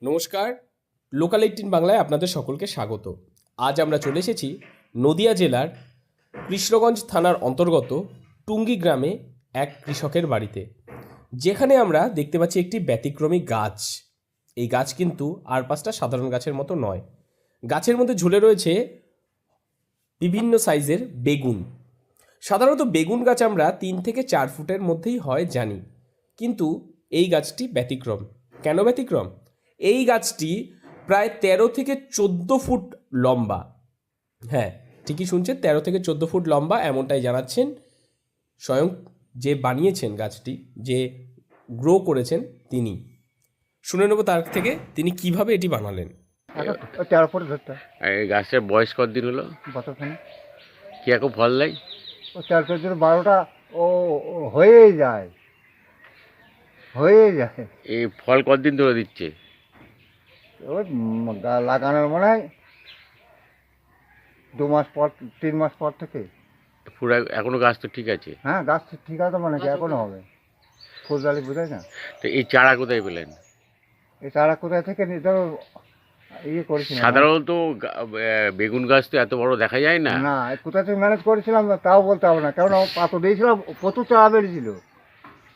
নমস্কার, লোকাল 18 বাংলায় আপনাদের সকলকে স্বাগত। আজ আমরা চলে এসেছি নদিয়া জেলার কৃষ্ণগঞ্জ থানার অন্তর্গত টুঙ্গি গ্রামে এক কৃষকের বাড়িতে, যেখানে আমরা দেখতে পাচ্ছি একটি ব্যতিক্রমী গাছ। এই গাছ কিন্তু আর পাঁচটা সাধারণ গাছের মতো নয়। গাছের মধ্যে ঝুলে রয়েছে বিভিন্ন সাইজের বেগুন। সাধারণত বেগুন গাছ আমরা 3 থেকে 4 ফুটের মধ্যেই হয় জানি, কিন্তু এই গাছটি ব্যতিক্রম। কেন ব্যতিক্রম? এই গাছটি প্রায় 13 থেকে 14 ফুট লম্বা। হ্যাঁ, ঠিকই শুনছেন, 13 থেকে 14 ফুট লম্বা, এমনটাই জানাচ্ছেন স্বয়ং যে বানিয়েছেন গাছটি, যে গ্রো করেছেন তিনি। শুনে নেব তার থেকে তিনি কিভাবে এটি বানালেন। 13 ফুট ধরতে এই গাছের বয়স কতদিন হলো? বছরখানে কি এখন ফল দেয়? ও 13-14-12টা ও হয়েই যায়। এই ফল কতদিন ধরে দিচ্ছে? ওই লাগানোর মনে হয় 2 মাস পর 3 মাস পর থেকে। পুরো এখনো গাছ তো ঠিক আছে? হ্যাঁ, গাছ ঠিক আছে, মানে কি এখনো হবে, ফুলদালি বোঝায় না। তো এই চারা কোথায় পেলেন? এই চারা কোথায় থেকে ধরো ইয়ে করেছিলাম। সাধারণত বেগুন গাছ তো এত বড় দেখা যায় না। না, কোথায় থেকে ম্যানেজ করেছিলাম তাও বলতে হবে না, কারণ পাতো দিয়েছিলাম, প্রচুর চারা বেরিয়েছিল।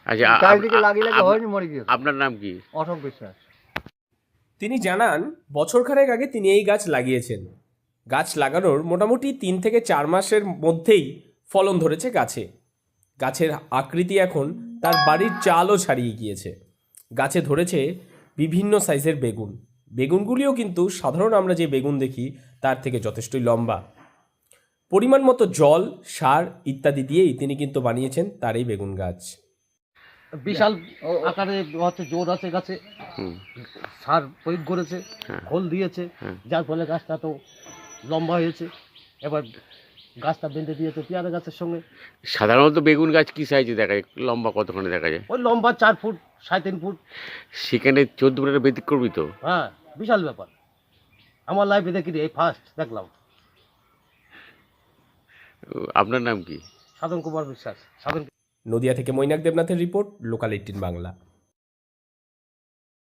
আচ্ছা, চারিদিকে লাগিয়ে হয়নি, মরে গিয়েছে। আপনার নাম কি? অশোক বিশ্বাস। তিনি জানান, বছরখানেক আগে তিনি এই গাছ লাগিয়েছেন। গাছ লাগানোর মোটামুটি 3 থেকে 4 মাসের মধ্যেই ফলন ধরেছে গাছে। গাছের আকৃতি এখন তার বাড়ির চালও ছাড়িয়ে গিয়েছে। গাছে ধরেছে বিভিন্ন সাইজের বেগুন। বেগুনগুলিও কিন্তু সাধারণ আমরা যে বেগুন দেখি তার থেকে যথেষ্টই লম্বা। পরিমাণ মতো জল, সার ইত্যাদি দিয়েই তিনি কিন্তু বানিয়েছেন তার এই বেগুন গাছ। বিশাল আকারে হচ্ছে, জোর আছে গাছে, সার প্রয়োগ করেছে, খোল দিয়েছে, যার ফলে গাছটা তো লম্বা হয়েছে। এবার গাছটা বেঁধে দিয়েছে পেয়ারা গাছের সঙ্গে। সাধারণত বেগুন গাছ কি সাইজে দেখা যায়? লম্বা কতখানি দেখা যায়? ওই লম্বা 4 ফুট 3.5 ফুট। সেখানে 14 ফুটের ব্যতিক্রমী তো। হ্যাঁ, বিশাল ব্যাপার। আমার লাইফে দেখি এই ফার্স্ট দেখলাম। আপনার নাম কি? সাধন কুমার বিশ্বাস। নদিয়া থেকে মৈনাক দেবনাথের রিপোর্ট, লোকাল 18 বাংলা।